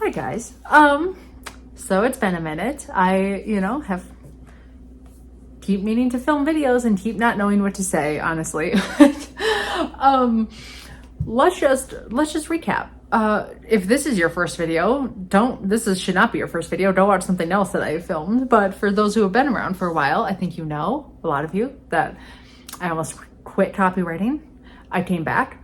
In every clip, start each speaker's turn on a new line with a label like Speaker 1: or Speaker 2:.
Speaker 1: Hi guys. So it's been a minute. I, have keep meaning to film videos and keep not knowing what to say, honestly. Let's just recap. If this is your first video, should not be your first video. Don't watch something else that I filmed. But for those who have been around for a while, I think a lot of you, that I almost quit copywriting. I came back.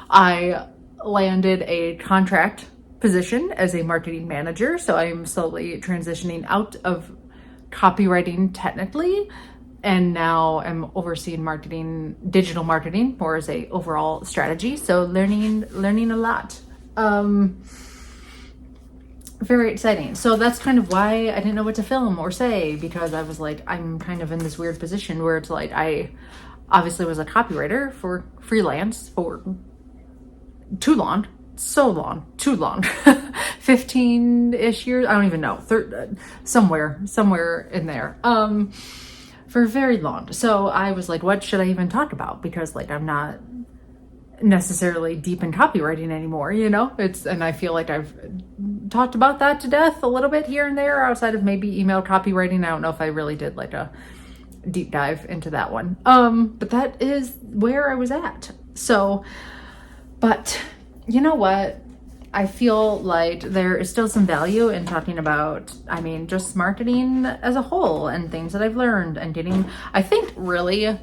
Speaker 1: I landed a contract position as a marketing manager. So I'm slowly transitioning out of copywriting technically, and now I'm overseeing marketing, digital marketing, more as a overall strategy. So learning a lot. Very exciting. So that's kind of why I didn't know what to film or say, because I was like, I'm kind of in this weird position where it's like, I obviously was a copywriter for freelance for too long, 15-ish years. I don't even know, somewhere in there, for very long. So I was like, what should I even talk about? Because like, I'm not necessarily deep in copywriting anymore, and I feel like I've talked about that to death a little bit here and there outside of maybe email copywriting. I don't know if I really did like a deep dive into that one. But that is where I was at. So, but you know what? I feel like there is still some value in talking about, just marketing as a whole and things that I've learned and I think really,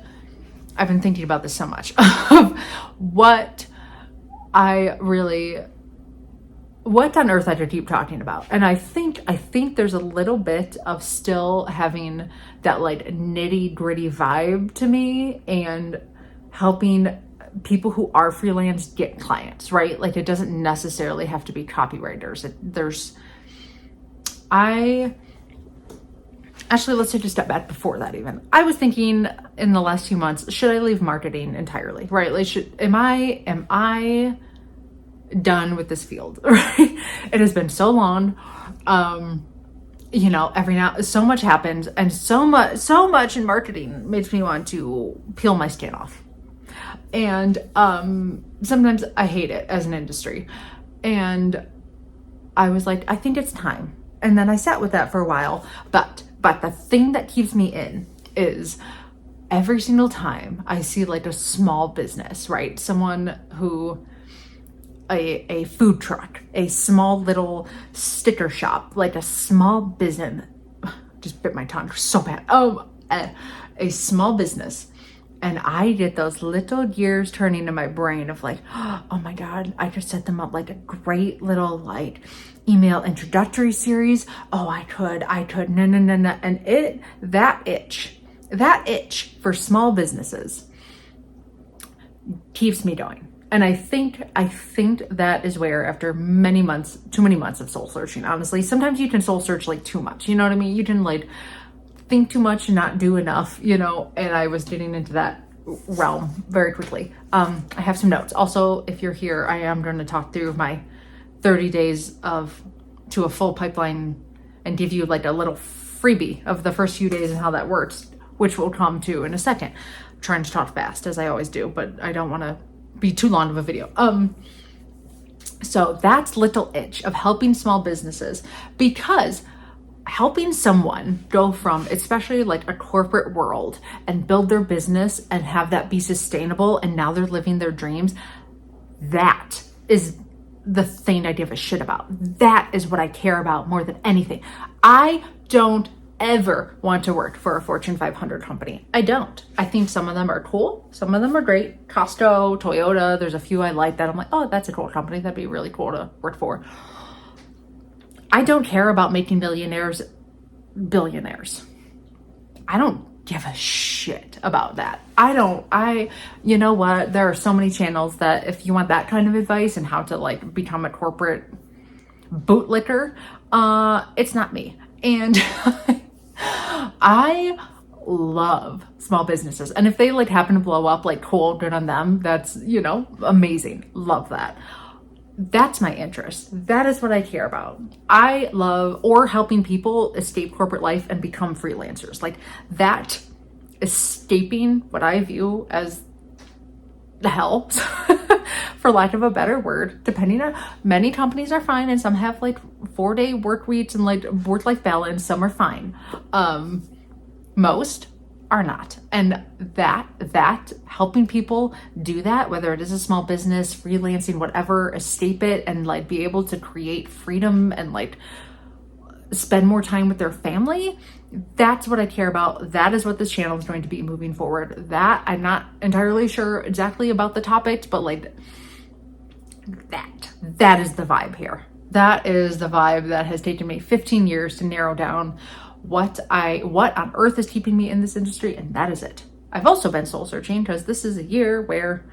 Speaker 1: I've been thinking about this so much of what on earth I could keep talking about. And I think there's a little bit of still having that like nitty gritty vibe to me and helping people who are freelance get clients, right? Like it doesn't necessarily have to be copywriters. Actually, let's take a step back before that even. I was thinking in the last few months, should I leave marketing entirely, right? Like am I done with this field, right? It has been so long. Every now, so much happens and so much in marketing makes me want to peel my skin off. And sometimes I hate it as an industry. And I was like, I think it's time. And then I sat with that for a while. But the thing that keeps me in is every single time I see like a small business, right? Someone who, a food truck, a small little sticker shop, like a small business, just bit my tongue so bad. A small business. And I get those little gears turning in my brain of like, oh my God, I could set them up like a great little like email introductory series. Oh, I could, no. And that itch for small businesses keeps me going. And I think that is where, after too many months of soul searching, honestly, sometimes you can soul search like too much, you know what I mean? You can like think too much and not do enough, and I was getting into that realm very quickly. I have some notes. Also, if you're here, I am going to talk through my 30 days to a full pipeline and give you like a little freebie of the first few days and how that works, which we'll come to in a second. I'm trying to talk fast as I always do, but I don't want to be too long of a video. So that's little itch of helping small businesses, because helping someone go from, especially like a corporate world, and build their business and have that be sustainable, and now they're living their dreams, that is the thing I give a shit about. That is what I care about more than anything. I don't ever want to work for a Fortune 500 company. I don't. I think some of them are cool. Some of them are great. Costco, Toyota, there's a few I like that I'm like, oh, that's a cool company. That'd be really cool to work for. I don't care about making millionaires billionaires. I don't give a shit about that. You know what? There are so many channels that if you want that kind of advice and how to like become a corporate bootlicker, it's not me. And I love small businesses. And if they like happen to blow up, like cool, good on them. That's, amazing. Love that. That's my interest. That is what I care about. I love, or helping people escape corporate life and become freelancers. Like that, escaping what I view as the hell for lack of a better word, depending on, many companies are fine and some have like 4-day work weeks and like work-life balance. Some are fine. Most are not. And that helping people do that, whether it is a small business, freelancing, whatever, escape it and like be able to create freedom and like spend more time with their family, that's what I care about. That is what this channel is going to be moving forward. That I'm not entirely sure exactly about the topics, but like that is the vibe here. That is the vibe that has taken me 15 years to narrow down what on earth is keeping me in this industry, and that is it. I've also been soul searching because this is a year where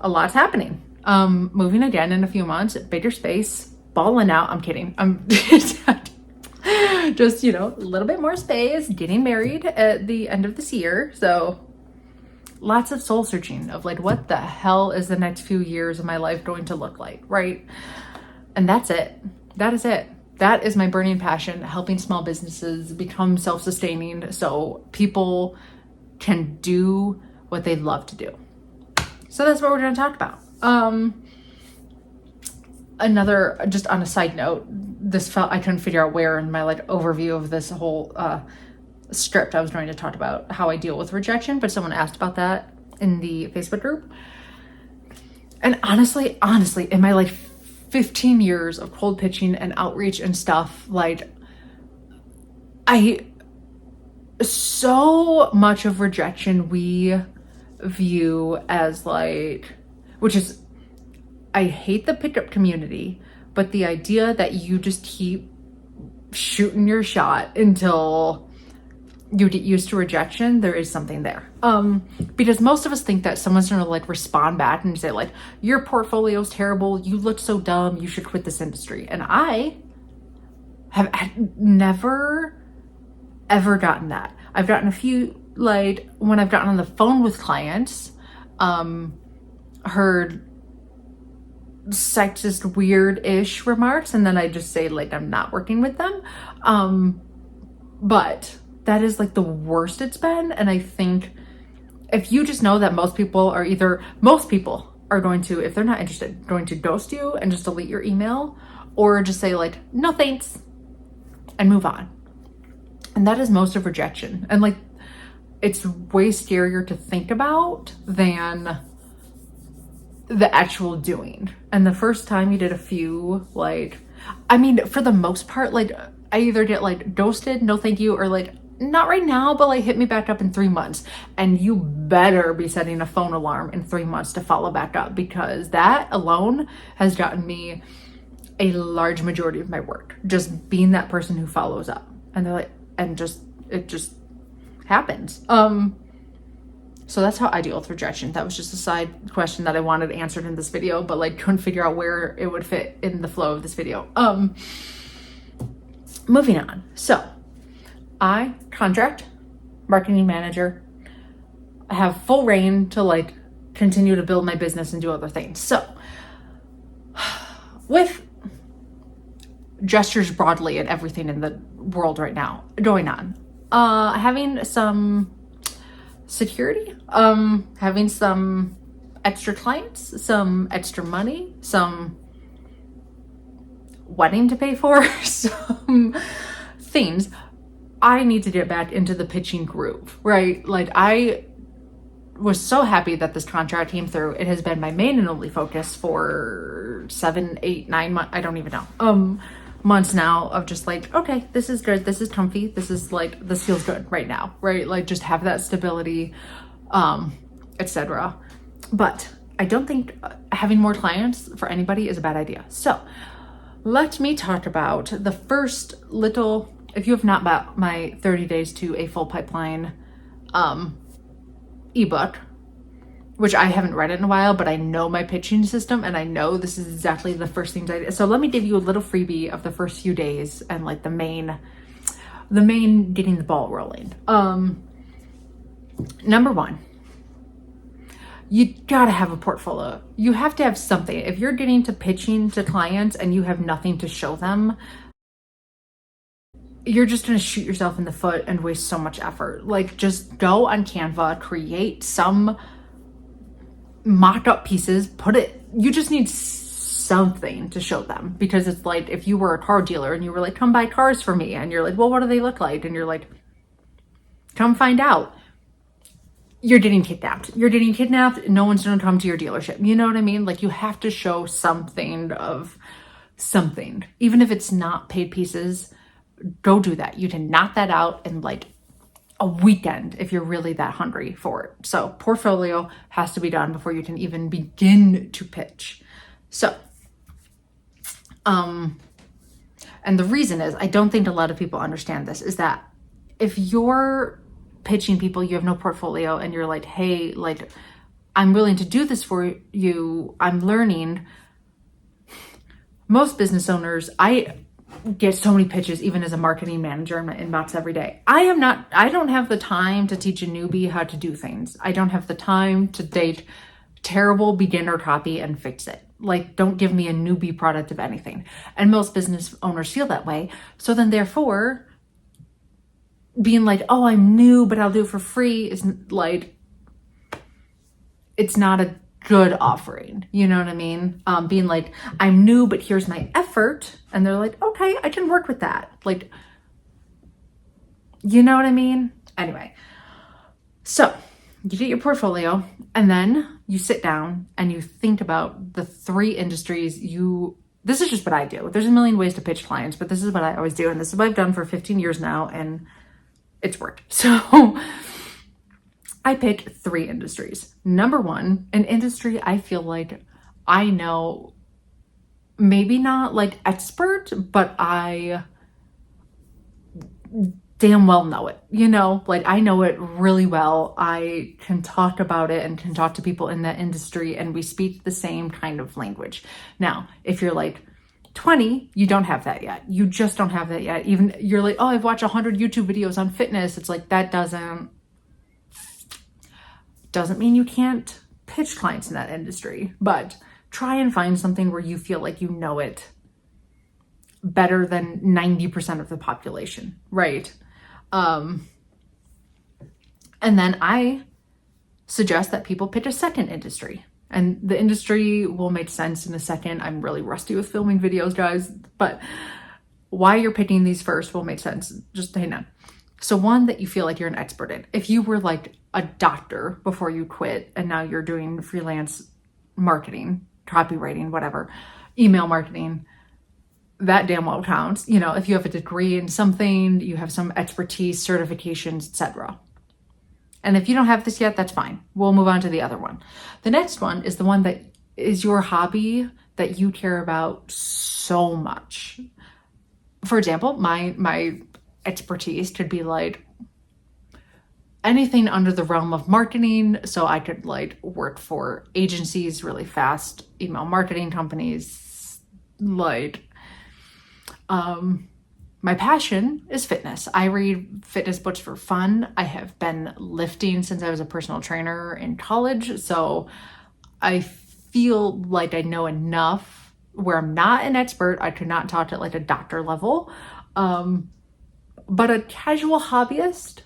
Speaker 1: a lot's happening. Moving again in a few months, bigger space, balling out. I'm kidding. I'm just, a little bit more space, getting married at the end of this year. So lots of soul searching of like, what the hell is the next few years of my life going to look like, right? And that's it. That is it. That is my burning passion, helping small businesses become self-sustaining so people can do what they love to do. So that's what we're going to talk about. Another, just on a side note, I couldn't figure out where in my like overview of this whole script I was going to talk about how I deal with rejection, but someone asked about that in the Facebook group. And honestly, in my like 15 years of cold pitching and outreach and stuff, like so much of rejection we view as like, which is, I hate the pickup community, but the idea that you just keep shooting your shot until you get used to rejection, there is something there. Because most of us think that someone's gonna like respond back and say like, your portfolio's terrible, you look so dumb, you should quit this industry. And I have never, ever gotten that. I've gotten a few, like when I've gotten on the phone with clients, heard sexist, weird-ish remarks, and then I just say like I'm not working with them. But that is like the worst it's been. And I think if you just know that most people are going to, if they're not interested, going to ghost you and just delete your email, or just say like, no thanks, and move on. And that is most of rejection. And like, it's way scarier to think about than the actual doing. And the first time you did a few, like, I mean, for the most part, like I either get like ghosted, no thank you, or like, not right now, but like hit me back up in 3 months. And you better be setting a phone alarm in 3 months to follow back up, because that alone has gotten me a large majority of my work, just being that person who follows up. And they're like, it just happens. So that's how I deal with rejection. That was just a side question that I wanted answered in this video, but like couldn't figure out where it would fit in the flow of this video. Moving on. So I contract, marketing manager. I have full reign to like continue to build my business and do other things. So with gestures broadly and everything in the world right now going on, having some security, having some extra clients, some extra money, some wedding to pay for, some things, I need to get back into the pitching groove, right? Like I was so happy that this contract came through. It has been my main and only focus for 7, 8, 9 months. I don't even know. Months now of just like, okay, this is good. This is comfy. This is like, this feels good right now, right? Like just have that stability, etc. But I don't think having more clients for anybody is a bad idea. So let me talk about the first little, if you have not bought my 30 days to a full pipeline ebook, which I haven't read it in a while, but I know my pitching system and I know this is exactly the first things I did. So let me give you a little freebie of the first few days and like the main getting the ball rolling. Number one, you gotta have a portfolio. You have to have something. If you're getting to pitching to clients and you have nothing to show them, you're just going to shoot yourself in the foot and waste so much effort. Like just go on Canva, create some mock up pieces, you just need something to show them, because it's like if you were a car dealer and you were like, come buy cars for me, and you're like, well, what do they look like? And you're like, come find out. You're getting kidnapped. No one's gonna come to your dealership. You know what I mean? Like, you have to show something of something, even if it's not paid pieces. Go do that. You can knock that out in like a weekend if you're really that hungry for it. So portfolio has to be done before you can even begin to pitch. So, and the reason is, I don't think a lot of people understand this, is that if you're pitching people, you have no portfolio, and you're like, hey, like, I'm willing to do this for you, I'm learning. Most business owners, I get so many pitches, even as a marketing manager in my inbox every day. I don't have the time to teach a newbie how to do things. I don't have the time to date terrible beginner copy and fix it. Like, don't give me a newbie product of anything. And most business owners feel that way. So then therefore, being like, oh, I'm new, but I'll do it for free, is like, it's not a good offering. You know what I mean? Being like, I'm new, but here's my effort. And they're like, okay, I can work with that. Like, you know what I mean? Anyway, so you get your portfolio, and then you sit down and you think about the 3 industries this is just what I do. There's a million ways to pitch clients, but this is what I always do. And this is what I've done for 15 years now, and it's worked. So I picked 3 industries. Number 1, an industry I feel like I know, maybe not like expert, but I damn well know it. You know, like, I know it really well. I can talk about it and can talk to people in that industry, and we speak the same kind of language. Now, if you're like 20, you don't have that yet. You just don't have that yet. Even you're like, oh, I've watched 100 YouTube videos on fitness. It's like, that doesn't mean you can't pitch clients in that industry, but try and find something where you feel like you know it better than 90% of the population, right? And then I suggest that people pitch a second industry, and the industry will make sense in a second. I'm really rusty with filming videos, guys, but why you're picking these first will make sense. Just hang on. So one that you feel like you're an expert in. If you were like a doctor before you quit, and now you're doing freelance marketing, copywriting, whatever, email marketing, that damn well counts. You know, if you have a degree in something, you have some expertise, certifications, etc. And if you don't have this yet, that's fine. We'll move on to the other one. The next one is the one that is your hobby that you care about so much. For example, my expertise could be like anything under the realm of marketing. So I could like work for agencies really fast, email marketing companies, like, my passion is fitness. I read fitness books for fun. I have been lifting since I was a personal trainer in college. So I feel like I know enough where I'm not an expert. I could not talk at like a doctor level. But a casual hobbyist,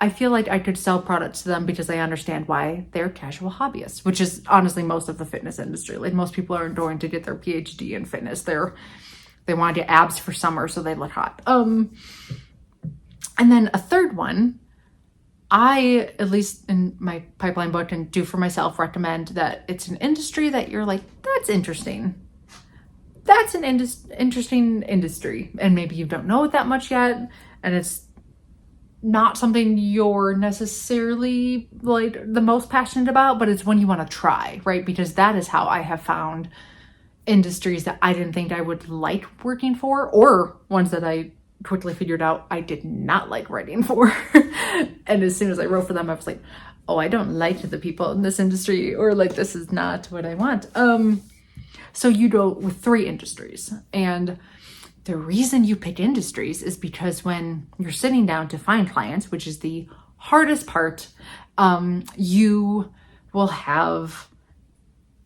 Speaker 1: I feel like I could sell products to them because I understand why they're casual hobbyists, which is honestly most of the fitness industry. Like, most people aren't going to get their PhD in fitness. They want to get abs for summer so they look hot. And then a third one, I, at least in my pipeline book and do for myself, recommend that it's an industry that you're like, that's interesting. That's an interesting industry. And maybe you don't know it that much yet, and it's not something you're necessarily like the most passionate about, but it's one you want to try, right? Because that is how I have found industries that I didn't think I would like working for, or ones that I quickly figured out I did not like writing for. And as soon as I wrote for them, I was like, oh, I don't like the people in this industry, or like, this is not what I want. So you go with 3 industries. And the reason you pick industries is because when you're sitting down to find clients, which is the hardest part, you will have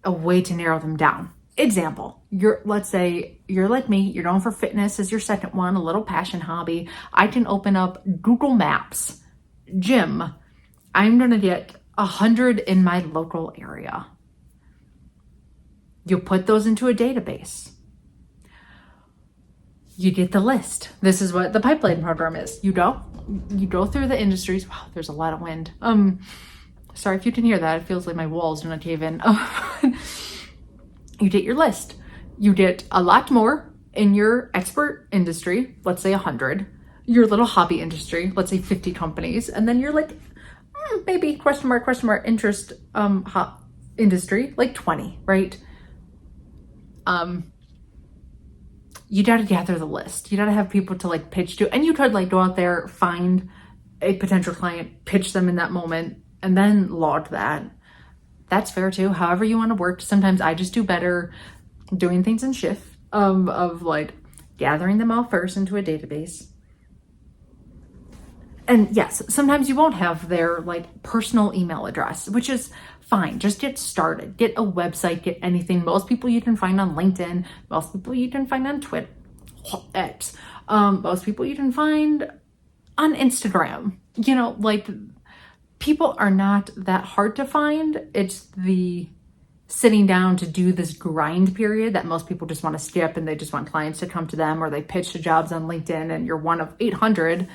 Speaker 1: a way to narrow them down. Example, let's say you're like me, you're going for fitness as your second one, a little passion hobby. I can open up Google Maps, gym. I'm going to get 100 in my local area. You put those into a database. You get the list. This is what the pipeline program is. You go through the industries. Wow, there's a lot of wind. Sorry if you can hear that. It feels like my walls are not cave in. You get your list. You get a lot more in your expert industry, let's say 100, your little hobby industry, let's say 50 companies, and then you're like, maybe question mark, interest industry, like 20, right? You gotta gather the list. You gotta have people to like pitch to, and you could like go out there, find a potential client, pitch them in that moment, and then log that. That's fair too. However you want to work. Sometimes I just do better doing things in shift of like gathering them all first into a database. And yes, sometimes you won't have their like personal email address, which is fine. Just get started. Get a website, get anything. Most people you can find on LinkedIn. Most people you can find on Twitter, X. Most people you can find on Instagram. You know, like people are not that hard to find. It's the sitting down to do this grind period that most people just want to skip, and they just want clients to come to them, or they pitch to jobs on LinkedIn and you're one of 800.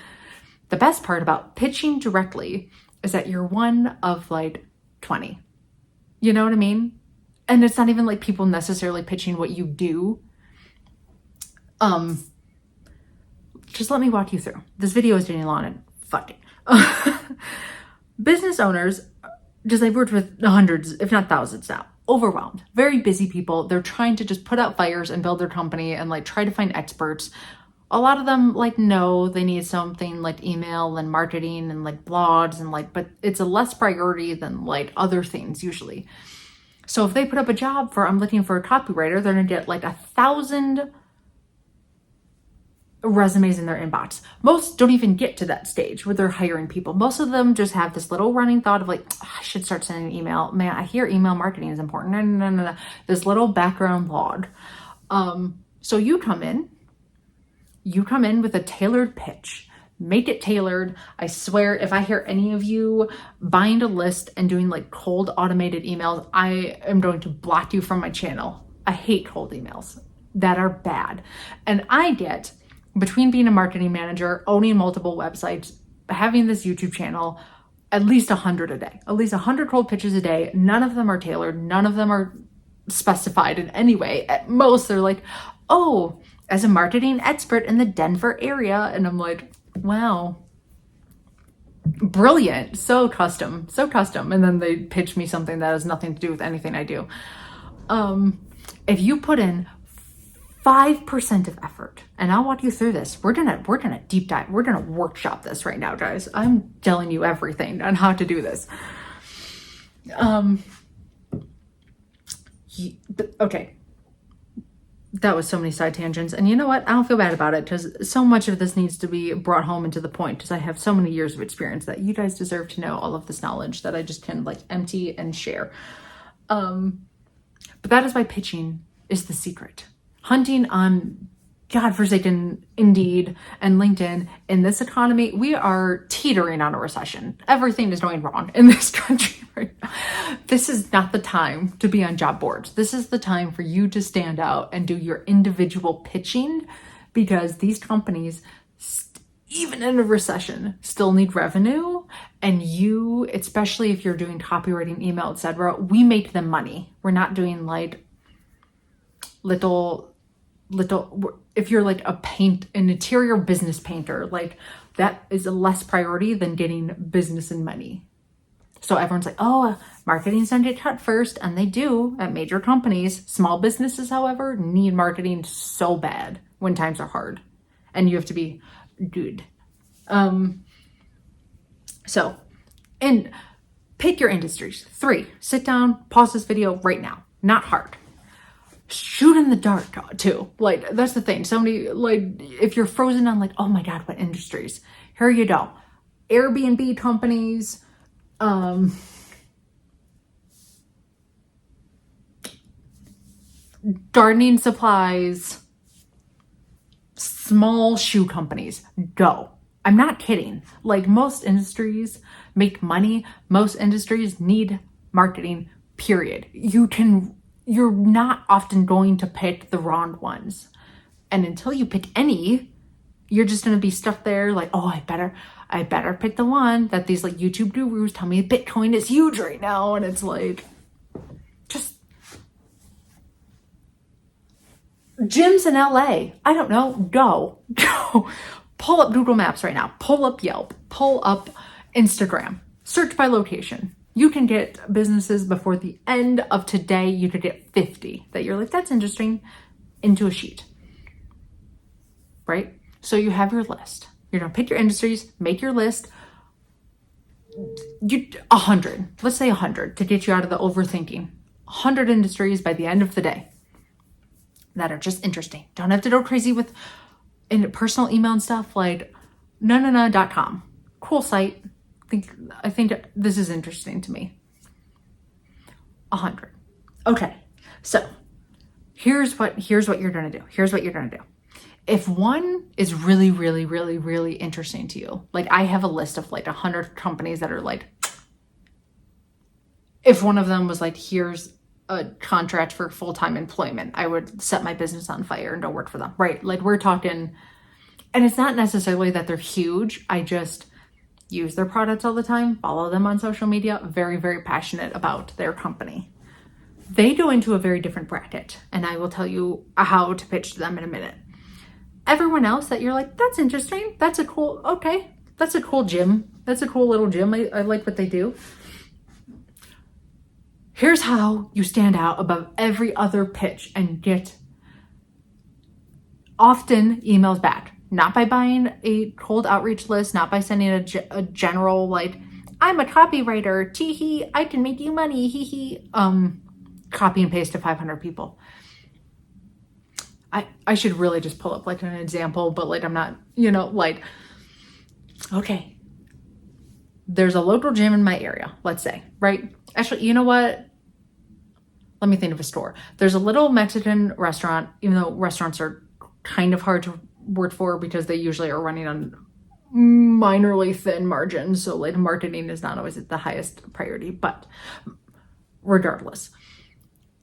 Speaker 1: The best part about pitching directly is that you're one of like 20. You know what I mean? And it's not even like people necessarily pitching what you do. Just let me walk you through. This video is getting long and fuck it. Business owners, just I've worked with hundreds, if not thousands now, overwhelmed, very busy people. They're trying to just put out fires and build their company and like try to find experts. A lot of them like know they need something like email and marketing and like blogs and like, but it's a less priority than like other things usually. So if they put up a job for, I'm looking for a copywriter, they're gonna get like 1,000 resumes in their inbox. Most don't even get to that stage where they're hiring people. Most of them just have this little running thought of like, oh, I should start sending an email. Man, I hear email marketing is important. No. This little background log. So you come in with a tailored pitch. Make it tailored. I swear, if I hear any of you bind a list and doing like cold automated emails, I am going to block you from my channel. I hate cold emails that are bad. And I get, between being a marketing manager, owning multiple websites, having this YouTube channel, at least 100 a day, at least 100 cold pitches a day. None of them are tailored. None of them are specified in any way. At most, they're like, oh, as a marketing expert in the Denver area. And I'm like, wow, brilliant. So custom. And then they pitch me something that has nothing to do with anything I do. If you put in 5% of effort, and I'll walk you through this. We're gonna deep dive. We're gonna workshop this right now, guys. I'm telling you everything on how to do this. Okay. That was so many side tangents. And you know what? I don't feel bad about it, because so much of this needs to be brought home into the point, because I have so many years of experience that you guys deserve to know all of this knowledge that I just can like empty and share. But that is why pitching is the secret. Hunting on godforsaken Indeed and LinkedIn. In this economy, we are teetering on a recession. Everything is going wrong in this country right now. This is not the time to be on job boards. This is the time for you to stand out and do your individual pitching, because these companies, even in a recession, still need revenue. And you, especially if you're doing copywriting, email, etc., we make them money. We're not doing like little, if you're like an interior business painter, like that is a less priority than getting business and money. So everyone's like, oh, marketing's gonna get cut first, and they do at major companies. Small businesses, however, need marketing so bad when times are hard, and you have to be good. So, and pick your industries. 3, sit down, pause this video right now. Not hard. Shoot in the dark too. Like, that's the thing. Somebody, like, if you're frozen on like, oh my God, what industries? Here you go. Airbnb companies, gardening supplies, small shoe companies. Go. I'm not kidding. Like, most industries make money. Most industries need marketing, period. You can you're not often going to pick the wrong ones. And until you pick any, you're just going to be stuck there like, oh, I better pick the one that these like YouTube gurus tell me Bitcoin is huge right now. And it's like, just gyms in LA. I don't know. Go. Pull up Google Maps right now. Pull up Yelp. Pull up Instagram. Search by location. You can get businesses before the end of today. You could get 50 that you're like, that's interesting, into a sheet. Right? So you have your list. You're going to pick your industries, make your list. 100. Let's say 100 to get you out of the overthinking. 100 industries by the end of the day that are just interesting. Don't have to go crazy with personal email and stuff like no.com. Cool site. I think this is interesting to me. 100. Okay. So here's what you're going to do. If one is really, really, really, really interesting to you, like I have a list of like 100 companies that are like, if one of them was like, here's a contract for full-time employment, I would set my business on fire and don't work for them, right? Like we're talking, and it's not necessarily that they're huge. I just use their products all the time, follow them on social media, very, very passionate about their company. They go into a very different bracket, and I will tell you how to pitch to them in a minute. Everyone else that you're like, that's interesting. That's a cool gym. That's a cool little gym. I like what they do. Here's how you stand out above every other pitch and get often emails back. Not by buying a cold outreach list, not by sending a general like, I'm a copywriter, tee-hee, I can make you money, hee-hee, copy and paste to 500 people. I should really just pull up like an example, but like I'm not, like, okay, there's a local gym in my area, let's say, right? Actually, you know what? Let me think of a store. There's a little Mexican restaurant, even though restaurants are kind of hard to work for because they usually are running on minorly thin margins. So like marketing is not always the highest priority, but regardless,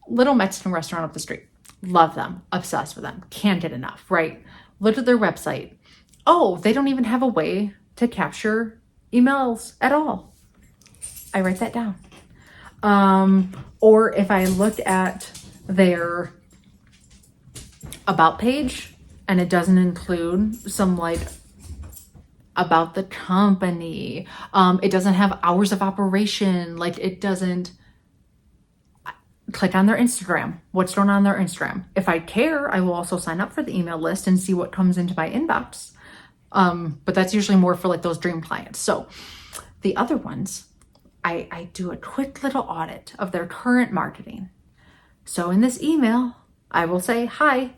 Speaker 1: little Mexican restaurant up the street. Love them, obsessed with them, can't get enough, right? Look at their website. Oh, they don't even have a way to capture emails at all. I write that down. Or if I looked at their about page and it doesn't include some like about the company, it doesn't have hours of operation, like it doesn't. Click on their Instagram. What's going on their Instagram? If I care, I will also sign up for the email list and see what comes into my inbox. But that's usually more for like those dream clients. So the other ones, I do a quick little audit of their current marketing. So in this email, I will say, hi,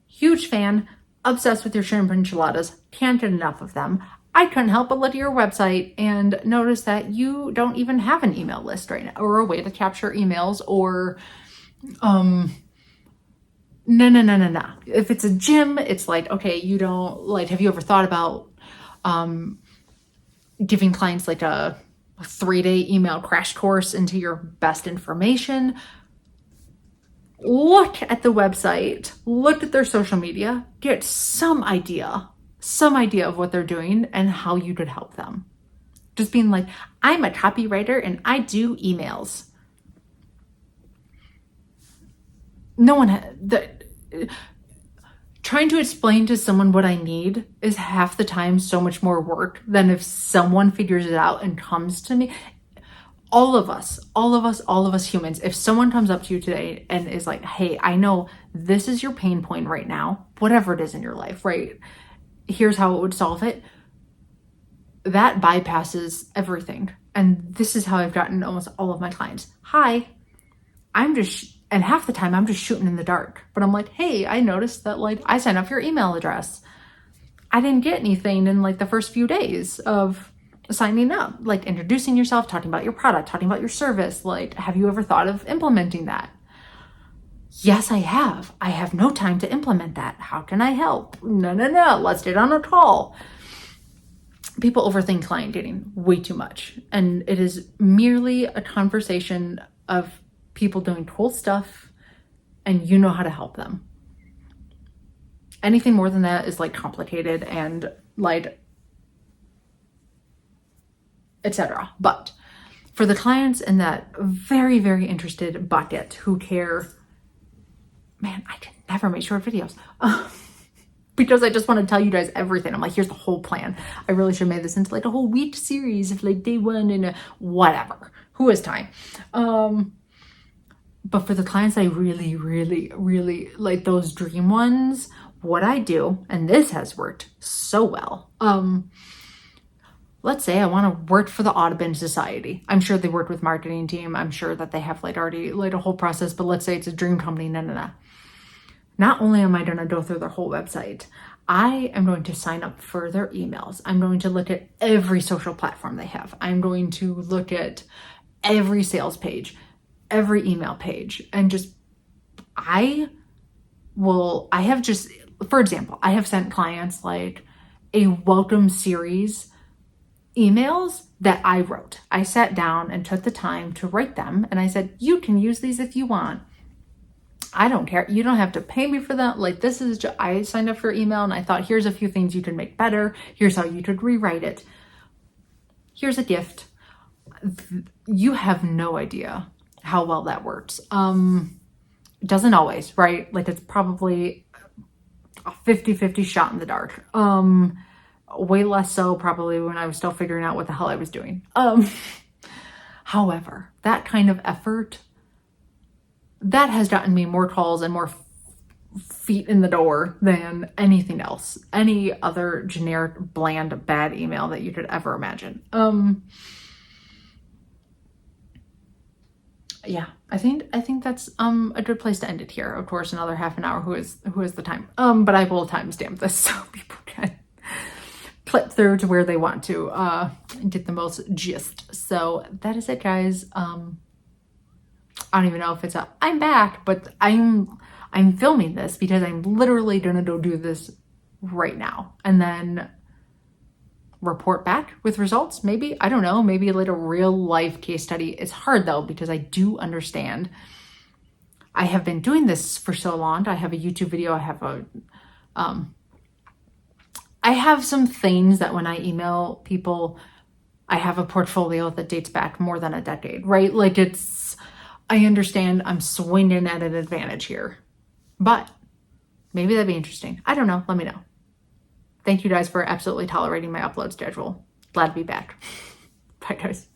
Speaker 1: huge fan, obsessed with your shrimp enchiladas, can't get enough of them. I couldn't help but look at your website and notice that you don't even have an email list right now or a way to capture emails or, no. If it's a gym, it's like, okay, you don't like, have you ever thought about, giving clients like a 3-day email crash course into your best information? Look at the website, look at their social media, get some idea of what they're doing and how you could help them. Just being like, I'm a copywriter and I do emails. Trying to explain to someone what I need is half the time so much more work than if someone figures it out and comes to me. All of us humans, if someone comes up to you today and is like, hey, I know this is your pain point right now, whatever it is in your life, right? Here's how it would solve it. That bypasses everything. And this is how I've gotten almost all of my clients. Hi, and half the time I'm just shooting in the dark, but I'm like, hey, I noticed that like I signed up for your email address. I didn't get anything in like the first few days of signing up, like introducing yourself, talking about your product, talking about your service. Like, have you ever thought of implementing that? Yes, I have. I have no time to implement that. How can I help? No. Let's get on a call. People overthink client dating way too much. And it is merely a conversation of people doing cool stuff and you know how to help them. Anything more than that is like complicated and like etc. But for the clients in that very, very interested bucket who care, man, I can never make short videos because I just want to tell you guys everything. I'm like, here's the whole plan. I really should have made this into like a whole week series of like day one and whatever. Who has time? But for the clients I really, really, really like, those dream ones, what I do, and this has worked so well. Let's say I want to work for the Audubon Society. I'm sure they work with marketing team. I'm sure that they have like already like a whole process, but let's say it's a dream company. No. Not only am I going to go through their whole website, I am going to sign up for their emails. I'm going to look at every social platform they have. I'm going to look at every sales page, every email page, and for example, I have sent clients like a welcome series emails that I wrote. I sat down and took the time to write them, and I said, you can use these if you want. I don't care. You don't have to pay me for that. Like, this is just, I signed up for email and I thought, here's a few things you can make better. Here's how you could rewrite it. Here's a gift. You have no idea how well that works. It doesn't always, right? Like, it's probably a 50-50 shot in the dark. Way less so probably when I was still figuring out what the hell I was doing. However, that kind of effort, that has gotten me more calls and more feet in the door than anything else. Any other generic, bland, bad email that you could ever imagine. Yeah, I think that's a good place to end it here. Of course, another half an hour. Who is the time? But I will timestamp this so people can click through to where they want to get the most gist. So that is it, guys. I don't even know if it's I'm back, but I'm filming this because I'm literally gonna go do this right now and then report back with results. Maybe, I don't know, maybe like a real life case study. It's hard though, because I do understand I have been doing this for so long. I have a YouTube video. I have some things that when I email people, I have a portfolio that dates back more than a decade, right? Like, I understand I'm swinging at an advantage here, but maybe that'd be interesting. I don't know. Let me know. Thank you guys for absolutely tolerating my upload schedule. Glad to be back. Bye, guys.